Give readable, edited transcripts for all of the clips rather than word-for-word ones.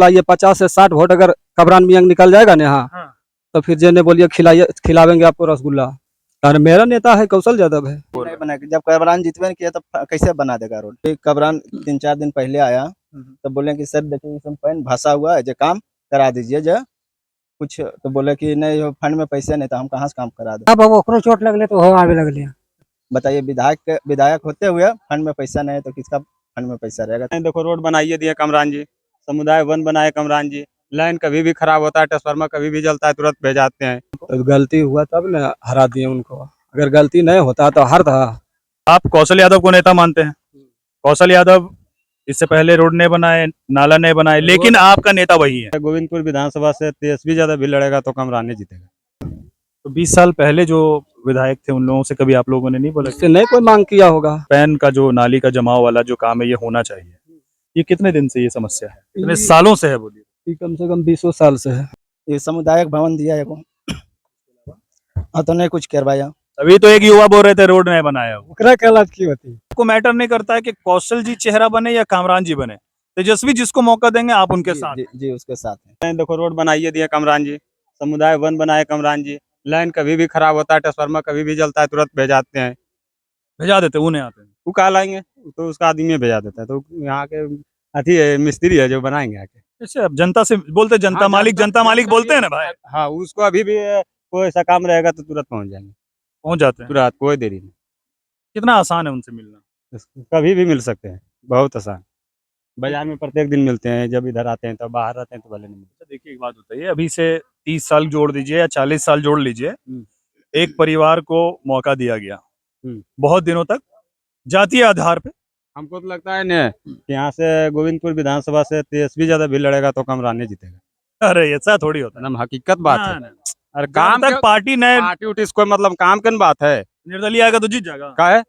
ये 50 से 60 वोट अगर कमरान मियां निकल जाएगा ना यहाँ, हाँ। तो फिर जेने बोलिए खिलावेंगे आपको रसगुल्ला। और मेरा नेता है कौशल यादव है। नहीं बना, जब कबरान जितवे किया तब कैसे बना देगा रोड। कबरान 3-4 दिन पहले आया तो बोले कि सर देखिए इसमें पैन भाषा हुआ है, जो काम करा दीजिए जो कुछ, तो बोले कि नहीं फंड में पैसे नहीं, तो हम कहाँ से काम करा दें। अब ओकरो चोट लगले तो हो आवे लगले। बताइए विधायक होते हुए फंड में पैसा नहीं है तो किसका फंड में पैसा रहेगा। देखो रोड बनाइए दिए कमरान जी, समुदाय वन बनाए कमरान जी, लाइन कभी भी खराब होता है, ट्रांसफार्मर कभी भी जलता है, तुरंत भेजाते हैं। तो गलती हुआ तब न हरा दिए उनको, अगर गलती नहीं होता तो हर था। आप कौशल यादव को नेता मानते हैं? कौशल यादव इससे पहले रोड नहीं बनाए, नाला नहीं बनाए, लेकिन आपका नेता वही है। गोविंदपुर विधानसभा से तेजस्वी ज्यादा भी लड़ेगा तो कमरान ही जीतेगा। तो 20 साल पहले जो विधायक थे उन लोगों से कभी आप लोगों ने नहीं बोला इससे नहीं कोई मांग किया होगा? पैन का जो नाली का जमाव वाला जो काम है ये होना चाहिए? ये कितने दिन से ये समस्या है, कितने सालों से है बोलिए? ये कम से कम 20 साल से है। ये सामुदायिक भवन दिया है तो नहीं कुछ करवाया। अभी तो एक युवा बोल रहे थे रोड नहीं बनाया हो। ओकरा क्या लाज की होती? आपको मैटर नहीं करता है कि कौशल जी चेहरा बने या कामरान जी बने, तेजस्वी जिसको मौका देंगे आप उनके साथ? जी उसके साथ है। देखो रोड बनाइए दिए कमरान जी, समुदाय वन बनाए कमरान जी, लाइन कभी भी खराब होता है, ट्रांसफार्मर कभी भी जलता है, तुरंत भेजाते हैं। भेजा देते, उन्हें आते हैं। वो कहा लाएंगे तो उसका आदमी भेजा देता है, तो यहाँ के अथी है, मिस्त्री है जो बनाएंगे आके। जैसे अब जनता से बोलते जनता हाँ, जनता मालिक बोलते हैं ना भाई, हाँ उसको अभी भी कोई ऐसा काम रहेगा तो तुरंत पहुंच जाएंगे, पहुंच जाते हैं। तुरंत कोई देरी नहीं। कितना आसान है उनसे मिलना? कभी भी मिल सकते हैं, बहुत आसान। बाजार में प्रत्येक दिन मिलते हैं, जब इधर आते हैं तो बाहर रहते हैं तो भले नहीं मिलते। देखिए एक बात बताइए, अभी से 30 साल जोड़ दीजिए या 40 साल जोड़ लीजिए, एक परिवार को मौका दिया गया बहुत दिनों तक जातीय आधार पे। हमको तो लगता है ना कि यहाँ से गोविंदपुर विधानसभा से तेजस्वी ज्यादा भी लड़ेगा तो कमरान ही जीतेगा। अरे ऐसा थोड़ी होता है। ना हकीकत बात है। ना, अरे काम तक पार्टी ने पार्टी उटी कोई मतलब काम की बात है। निर्दलीय आएगा तो जीत जाएगा। का है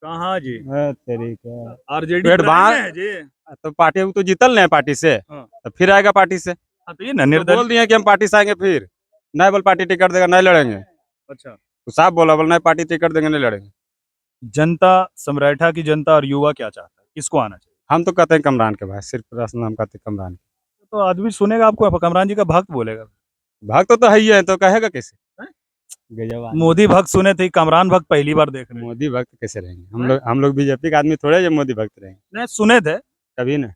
कहाँ जी, तेरी का आरजेडी पेट बाहर है जी। तो पार्टी तो जीतल नहीं पार्टी से, हाँ। तो फिर आएगा पार्टी से। हाँ, तो ये ना तो निर्दलीय। बोल दिए कि हम पार्टी से आएंगे, फिर नहीं बोल पार्टी टिकट देगा नहीं लड़ेंगे। अच्छा, तो साहब बोला बोल नहीं पार्टी टिकट देंगे नहीं लड़ेंगे। जनता, समरैठा की जनता और युवा क्या चाहता है, किसको आना चाहिए? हम तो कहते हैं कमरान के भाई, सिर्फ पर्सनल हम कहते हैं कमरान के। तो आदमी सुनेगा आपको कमरान जी का भक्त बोलेगा। भक्त तो है ही है, तो कहेगा कैसे? गजब आदमी। मोदी भक्त सुने थे, कमरान भक्त पहली बार देख रहे हैं। मोदी भक्त कैसे रहेंगे? हम लोग बीजेपी के आदमी थोड़े जो मोदी भक्त रहेंगे, नहीं सुने थे कभी ना।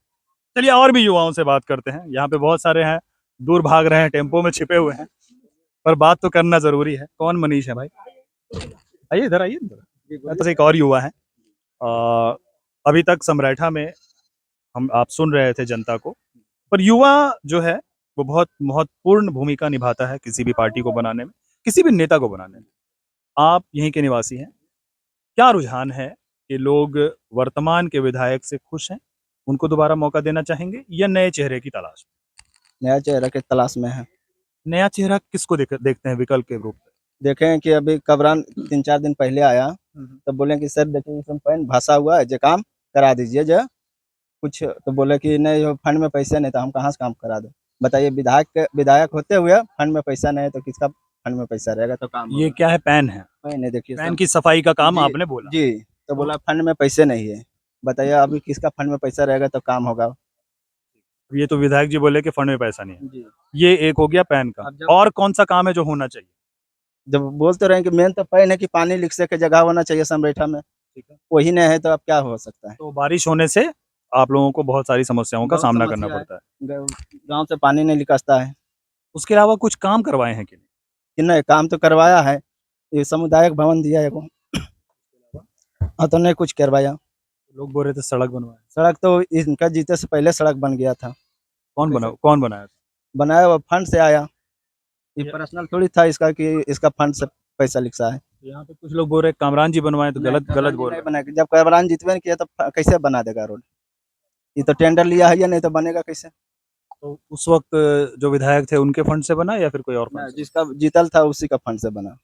चलिए और भी युवाओं से बात करते हैं, यहाँ पे बहुत सारे हैं, दूर भाग रहे हैं, टेम्पो में छिपे हुए हैं, पर बात तो करना जरूरी है। कौन मनीष है भाई? आइए इधर आइए। तो एक और युवा है, अभी तक समरैठा में हम आप सुन रहे थे जनता को, पर युवा जो है वो बहुत महत्वपूर्ण भूमिका निभाता है किसी भी पार्टी को बनाने में, किसी भी नेता को बनाने में। आप यहीं के निवासी हैं, क्या रुझान है कि लोग वर्तमान के विधायक से खुश हैं, उनको दोबारा मौका देना चाहेंगे या नए चेहरे की तलाश में? नया चेहरा के तलाश में है। नया चेहरा किसको देखते हैं विकल्प के रूप में? देखें कि अभी कबरान 3-4 दिन पहले आया तो बोले कि सर देखिए इसमें पैन भाषा हुआ है, जो काम करा दीजिए जो कुछ, तो बोले कि नहीं फंड में पैसे नहीं, तो हम कहाँ से काम करा दें। बताइए विधायक होते हुए फंड में पैसा नहीं है तो किसका फंड में पैसा रहेगा तो काम ये क्या है? पैन है, नहीं देखिए पैन की सफाई का काम आपने बोला जी, तो बोला फंड में पैसे नहीं है। बताइए अभी किसका फंड में पैसा रहेगा तो काम होगा। ये तो विधायक जी बोले कि फंड में पैसा नहीं है। जी ये एक हो गया पैन का, और कौन सा काम है जो होना चाहिए? जब बोलते रहे कि मेन तो पैन है कि पानी लिख सके जगह होना चाहिए समरेठा में, ठीक है, वही नहीं है तो अब क्या हो सकता है। तो बारिश होने से आप लोगों को बहुत सारी समस्याओं का बहुत सामना समस्या करना है। पड़ता है। गांव से पानी नहीं निकलता है। उसके अलावा कुछ काम करवाए हैं कि नहीं? कि नहीं काम तो करवाया है, ये सामुदायिक भवन दिया है तो नहीं कुछ करवाया। लोग बोल रहे थे सड़क बनवाए। सड़क तो इनका जीते से पहले सड़क बन गया था। कौन बनाया? बनाया वो फंड से आया, ये पर्सनल थोड़ी था इसका कि इसका फंड से पैसा लिखा है। यहाँ पे कुछ लोग बोल रहे हैं कामरान जी बनवाए, तो गलत बोल रहे हैं। बनाया, जब कबरान जितवे किया तब कैसे बना देगा रोड। ये तो टेंडर लिया है या नहीं तो बनेगा कैसे। तो उस वक्त जो विधायक थे उनके फंड से बना या फिर कोई और फंड से? जिसका जीतल था उसी का फंड से बना।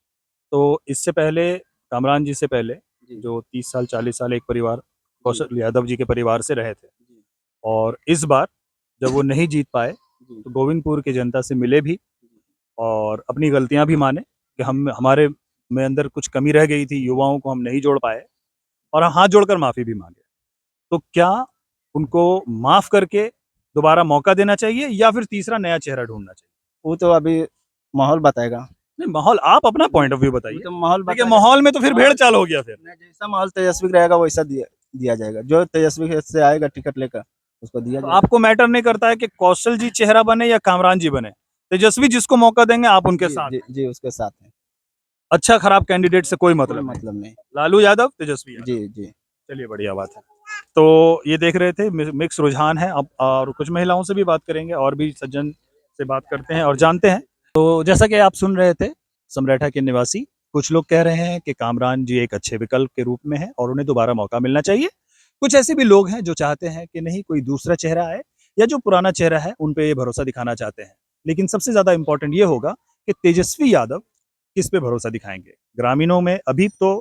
तो इससे पहले कामरान जी से पहले जो 30 साल 40 साल एक परिवार कौशल यादव जी के परिवार से रहे थे, और इस बार जब वो नहीं जीत पाए तो गोविंदपुर की जनता से मिले भी और अपनी गलतियां भी माने कि हमारे में अंदर कुछ कमी रह गई थी, युवाओं को हम नहीं जोड़ पाए, और हाथ जोड़कर माफी भी मांगे। तो क्या उनको माफ करके दोबारा मौका देना चाहिए या फिर तीसरा नया चेहरा ढूंढना चाहिए? वो तो अभी माहौल बताएगा। नहीं, माहौल आप अपना पॉइंट ऑफ व्यू बताइए। वो तो माहौल देखिए बताएगा। माहौल में तो फिर भेड़ चाल हो गया फिर। नहीं, जैसा माहौल तेजस्वी रहेगा वैसा दिया जाएगा। जो तेजस्वी से आएगा टिकट लेकर उसको दिया तो जाएगा। आपको मैटर नहीं करता है कि कौशल जी चेहरा बने या कामरान जी बने, तेजस्वी जिसको मौका देंगे आप उनके जी, साथ। जी उसके साथ है। अच्छा खराब कैंडिडेट से कोई कोई मतलब नहीं। मतलब नहीं। लालू यादव तेजस्वी यादव। जी जी। चलिए बढ़िया बात है। तो ये देख रहे थे मिक्स रुझान है। अब और कुछ महिलाओं से भी बात करेंगे और भी सज्जन से बात करते हैं और जानते हैं। तो जैसा कि आप सुन रहे थे समरेठा के निवासी, कुछ लोग कह रहे हैं कि कामरान जी एक अच्छे विकल्प के रूप में है और उन्हें दोबारा मौका मिलना चाहिए। कुछ ऐसे भी लोग हैं जो चाहते हैं कि नहीं, कोई दूसरा चेहरा आए या जो पुराना चेहरा है उन पे ये भरोसा दिखाना चाहते हैं। लेकिन सबसे ज्यादा इंपॉर्टेंट ये होगा कि तेजस्वी यादव किस पे भरोसा दिखाएंगे। ग्रामीणों में अभी तो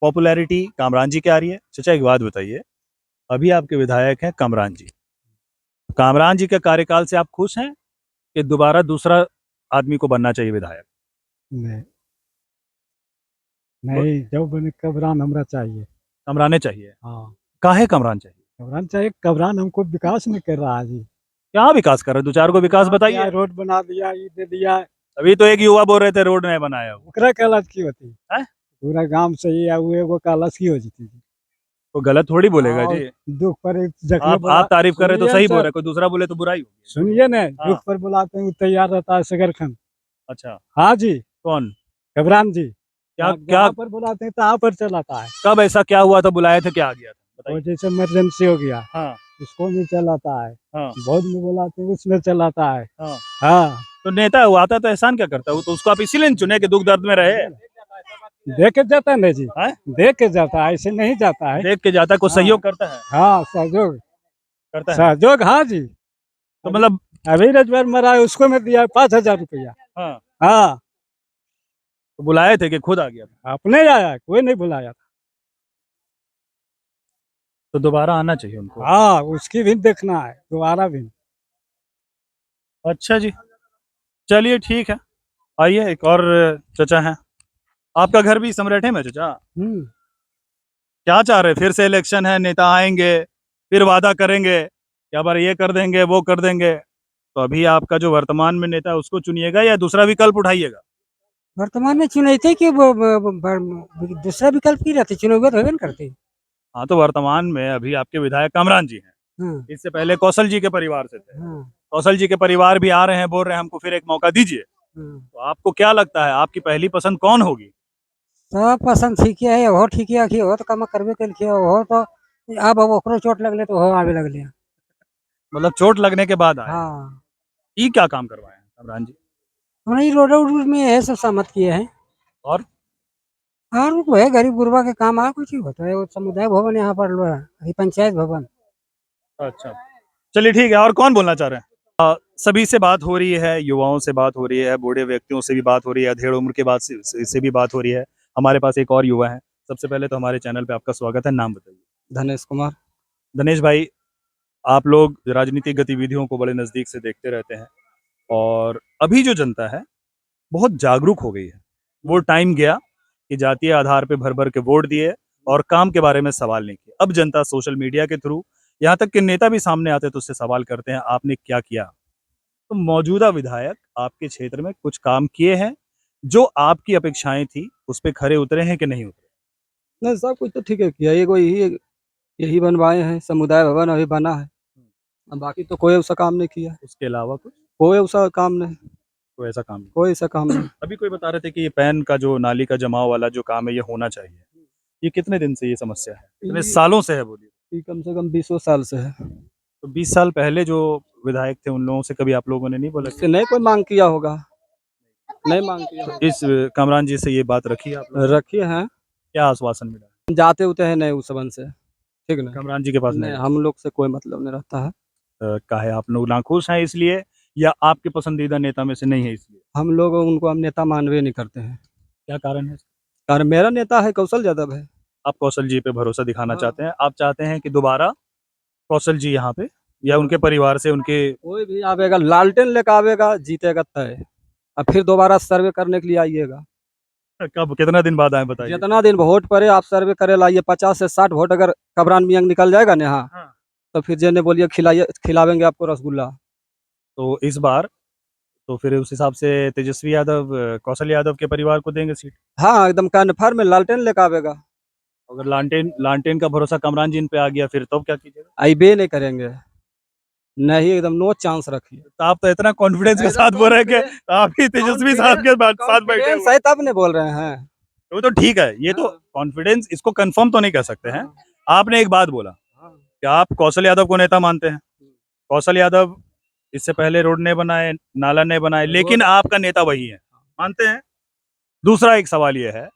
पॉपुलैरिटी कामरान जी की आ रही है। चाचा एक बात बताइए, अभी आपके विधायक हैं कामरान जी, कामरान जी के कार्यकाल से आप खुश हैं कि दोबारा दूसरा आदमी को बनना चाहिए विधायक? नहीं नहीं, जो बने कबरान हमरा चाहिए। कमराने चाहिए। हाँ, काहे कमरान चाहिए? कबरान चाहिए। कबरान हमको विकास नहीं कर रहा है जी। क्या विकास कर रहे हैं? दो चार को विकास क्या बताइए। रोड बना दिया, ये दे दिया। अभी तो एक युवा बोल रहे थे रोड नहीं बनाया वो। ओकरा कहलत की होती हैं? पूरा गांव से ही है, वो एगो कहलत की हो जीती जी। तो गलत थोड़ी बोलेगा और जी। दुख पर एक जख्म आप तारीफ कर रहे तो सुनिए सही सर, बोल रहे, कोई दूसरा बोले तो बुराई होगी। सुनिए ना, हाँ। दुख पर बुलाते हैं वो तैयार रहता है सगर खान। अच्छा, हाँ जी, कौन? कबरान जी। क्या आप क्या जहाँ पर बुलाते हैं तहाँ पर चलाता है। कब ऐसा क्या हुआ था, बुलाए थे, क्या आ गया था और बताइए। जैसे इमरजेंसी हो गया हाँ उसको भी चलाता है। हाँ बहुत में बुलाते हैं उसमें चलाता है। हाँ। हाँ, तो नेता हुआ आता तो एहसान क्या करता है? वो तो उसको आप इसीलिए नहीं चुने कि दुख दर्द में रहे। देख के जाता है ना जी। हैं? देख के जाता है, ऐसे नहीं जाता है। देख के जाता है, कुछ हाँ। सहयोग करता है? हाँ, सहयोग करता है। सहयोग। हाँ जी, तो मतलब अभी रजवर मरा है उसको मैं दिया 5,000 रुपया। हाँ, हाँ, तो बुलाए थे कि खुद आ गया था? अपने आया, कोई नहीं बुलाया था। तो दोबारा आना चाहिए उनको। हाँ, उसकी भी देखना है दोबारा भी। अच्छा जी, चलिए ठीक है। आइए एक और चचा हैं। आपका घर भी समरेठे में चचा? क्या चाह रहे? फिर से इलेक्शन है, नेता आएंगे, फिर वादा करेंगे क्या बार ये कर देंगे वो कर देंगे। तो अभी आपका जो वर्तमान में नेता है उसको चुनिएगा या दूसरा विकल्प उठाइएगा? वर्तमान में चुनाई थे कि दूसरा विकल्प की रहते, चुनाव तो नहीं करते। हाँ, तो वर्तमान में अभी आपके विधायक कामरान जी हैं। हाँ, इससे पहले कौशल जी के परिवार से थे। हाँ, कौशल जी के परिवार भी आ रहे हैं, बोल रहे हैं हमको फिर एक मौका दीजिए। हाँ। तो आपको क्या लगता है आपकी पहली पसंद कौन होगी? सब पसंद ठीक है, हो ठीक है कि हो तो कम करबे कल के हो तो अब ओकरो चोट लगले तो हो आवे लगले। मतलब चोट लगने के बाद आए? हाँ, ये क्या काम करवाए हैं कामरान जी? हमने रोड रोड में है सब सहमत किए हैं। और और वो है गरीब गुरबा के काम आ कुछ ही होता है। वो समुदाय भवन यहाँ पर लो है, अभी पंचायत भवन। अच्छा, चलिए ठीक है। और कौन बोलना चाह रहे हैं? सभी से बात हो रही है, युवाओं से बात हो रही है, बूढ़े व्यक्तियों से भी बात हो रही है, अधेड़ उम्र के बाद से भी बात हो रही है। हमारे पास एक और युवा है। सबसे पहले तो हमारे चैनल पे आपका स्वागत है, नाम बताइए। धनेश कुमार। दिनेश भाई, आप लोग राजनीतिक गतिविधियों को बड़े नज़दीक से देखते रहते हैं और अभी जो जनता है बहुत जागरूक हो गई है। वो टाइम गया कि जातीय आधार पे भर भर के वोट दिए और काम के बारे में सवाल नहीं किए। अब जनता सोशल मीडिया के थ्रू, यहाँ तक कि नेता भी सामने आते तो उससे सवाल करते हैं आपने क्या किया। तो मौजूदा विधायक आपके क्षेत्र में कुछ काम किए हैं जो आपकी अपेक्षाएं थी, उस पर खरे उतरे हैं कि नहीं उतरे? नहीं, सब कुछ तो ठीक है किया, ये कोई यही बनवाए हैं, समुदाय भवन अभी बना है। अब बाकी तो कोई उसका काम नहीं किया, उसके अलावा कुछ कोई उसका काम नहीं, कोई ऐसा काम नहीं? कोई ऐसा काम नहीं। अभी कोई बता रहे थे कि ये पैन का जो नाली का जमाव वाला जो काम है ये होना चाहिए। ये कितने दिन से ये समस्या है, कितने सालों से है बोलिए? ये कम से कम 20 साल से है। तो 20 साल पहले जो विधायक थे उन लोगों से कभी आप लोगों ने नहीं बोला? इससे नहीं कोई मांग किया होगा, नहीं मांग किया होगा। इस कामरान जी से ये बात रखी है आप लोगों ने? रखिए हैं, क्या आश्वासन मिला? जाते उते हैं नहीं उस संबंध से, ठीक ना। कामरान जी के पास नहीं, नहीं? हम लोग से कोई मतलब नहीं रहता है। काहे आप लोग नाखुश हैं इसलिए या आपके पसंदीदा नेता में से नहीं है इसलिए? हम लोग उनको हम नेता मानवे नहीं करते हैं। क्या कारण है? कारण मेरा नेता है कौशल यादव है। आप कौशल जी पे भरोसा दिखाना हाँ। चाहते हैं, आप चाहते हैं कि दोबारा कौशल जी यहाँ पे या उनके परिवार से उनके कोई भी आवेगा लालटेन लेकर आवेगा, जीतेगा तय। अब फिर दोबारा सर्वे करने के लिए आइएगा। कब कितना दिन बाद आए बताइए? जितना दिन वोट पड़े आप सर्वे करे लाइए। 50 से 60 वोट अगर कबरान मियांग निकल जाएगा ना यहाँ, हाँ। तो फिर जेने बोलिए खिलाइए, खिलावेंगे आपको रसगुल्ला। तो इस बार तो फिर उस हिसाब से तेजस्वी यादव कौशल यादव के परिवार को देंगे सीट। हाँ एकदम कन्फर्म में लालटेन लेकर आवेगा। अगर लालटेन लालटेन का भरोसा कमरान जी इन पे आ गया फिर तो क्या कीजिएगा? आईबे नहीं करेंगे, नहीं एकदम नो चांस रखिए। तो आप तो इतना कॉन्फिडेंस के साथ बोल रहे हैं कि आप ही तेजस्वी साहब के साथ बैठे Confidence हुए है तब नहीं बोल रहे हैं। हैं। तो ठीक है, ये तो हाँ। कॉन्फिडेंस, इसको कंफर्म तो नहीं कह सकते हैं। आपने एक बात बोला हाँ। कि आप कौशल यादव को नेता मानते हैं। कौशल यादव इससे पहले रोड नहीं बनाए, नाला नहीं बनाए, लेकिन आपका नेता वही है, मानते हैं। दूसरा एक सवाल ये है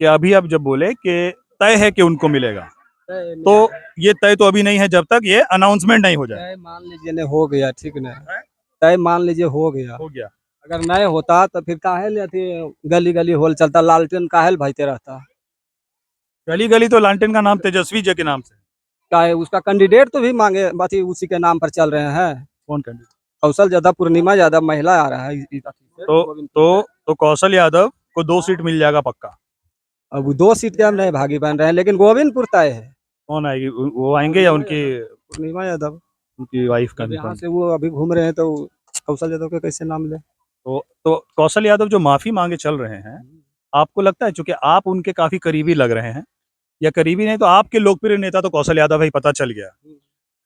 कि अभी आप जब बोले कि तय है कि उनको मिलेगा, तो ये तय तो अभी नहीं है जब तक ये अनाउंसमेंट नहीं हो जाए। तय मान लीजिए नहीं हो गया, ठीक ना, तय मान लीजिए हो गया। हो गया। अगर नहीं होता तो फिर काहे ले अथी गली गली होल चलता, लालटेन काहे ले भाईते रहता। गली गली तो लालटेन का नाम तेजस्वी जी के नाम से। काहे उसका कैंडिडेट तो भी मांगे बाती उसी के नाम पर चल रहे हैं। कौन कैंडिडेट? कौशल यादव, पूर्णिमा यादव महिला आ रहा है तो कौशल यादव को 2 सीट मिल जाएगा पक्का। अब वो 2 सीट के हम नहीं भागी बन रहे हैं, लेकिन गोविंदपुर तय है। कौन आएगी? वो आएंगे या उनकी पूर्णिमा यादव, वाइफ का? अब यहाँ से वो अभी घूम रहे हैं तो कौशल यादव के कैसे नाम ले। तो कौशल यादव जो माफी मांगे चल रहे हैं, आपको लगता है चूंकि आप उनके काफी करीबी लग रहे हैं, या करीबी नहीं तो आपके लोकप्रिय नेता तो कौशल यादव है, पता चल गया,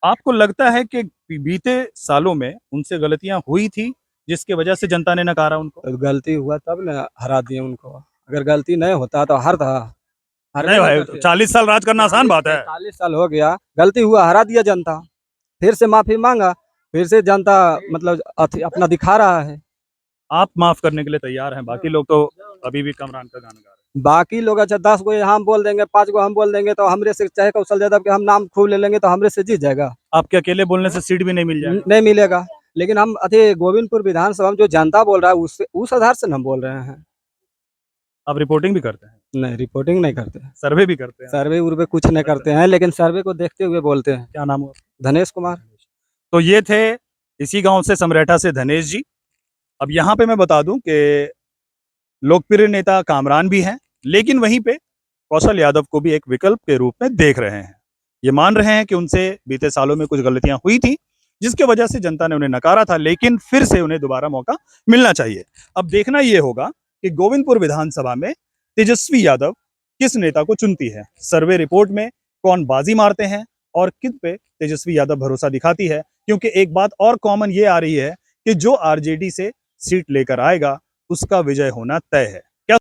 आपको लगता है कि बीते सालों में उनसे गलतियां हुई थी जिसकी वजह से जनता ने नकारा उनको? तो गलती हुआ तब न हरा दिए उनको। अगर गलती नहीं होता तो हर था। नहीं भाई, 40 साल राज करना आसान बात है। 40 साल हो गया, गलती हुआ, हरा दिया जनता, फिर से माफी मांगा, फिर से जनता मतलब अपना दिखा रहा है। आप माफ करने के लिए तैयार हैं, बाकी लोग तो अभी भी कमरान का गाना गा रहे हैं। बाकी लोग अच्छा 10 गो हम बोल देंगे, 5 गो हम बोल देंगे, तो हमरे से चाहे कौशल यादव के हम नाम खूब ले लेंगे तो हमरे से जीत जाएगा। आपके अकेले बोलने से सीट भी नहीं मिल जाएगी। नहीं मिलेगा, लेकिन हम अरे गोविंदपुर विधानसभा में जो जनता बोल रहा है उससे उस आधार से हम बोल रहे हैं। आप रिपोर्टिंग भी करते हैं? नहीं, रिपोर्टिंग नहीं करते, सर्वे भी करते हैं? सर्वे उर्वे कुछ नहीं करते हैं, लेकिन सर्वे को देखते हुए बोलते हैं। क्या नाम हुआ? धनेश कुमार। तो ये थे इसी गांव से, समरेठा से धनेश जी। अब यहाँ पे मैं बता दूं कि लोकप्रिय नेता कामरान भी हैं, लेकिन वहीं पे कौशल यादव को भी एक विकल्प के रूप में देख रहे हैं। ये मान रहे हैं कि उनसे बीते सालों में कुछ गलतियां हुई थी जिसके वजह से जनता ने उन्हें नकारा था, लेकिन फिर से उन्हें दोबारा मौका मिलना चाहिए। अब देखना ये होगा कि गोविंदपुर विधानसभा में तेजस्वी यादव किस नेता को चुनती है। सर्वे रिपोर्ट में कौन बाजी मारते हैं और किन पे तेजस्वी यादव भरोसा दिखाती है, क्योंकि एक बात और कॉमन ये आ रही है कि जो आरजेडी से सीट लेकर आएगा उसका विजय होना तय है।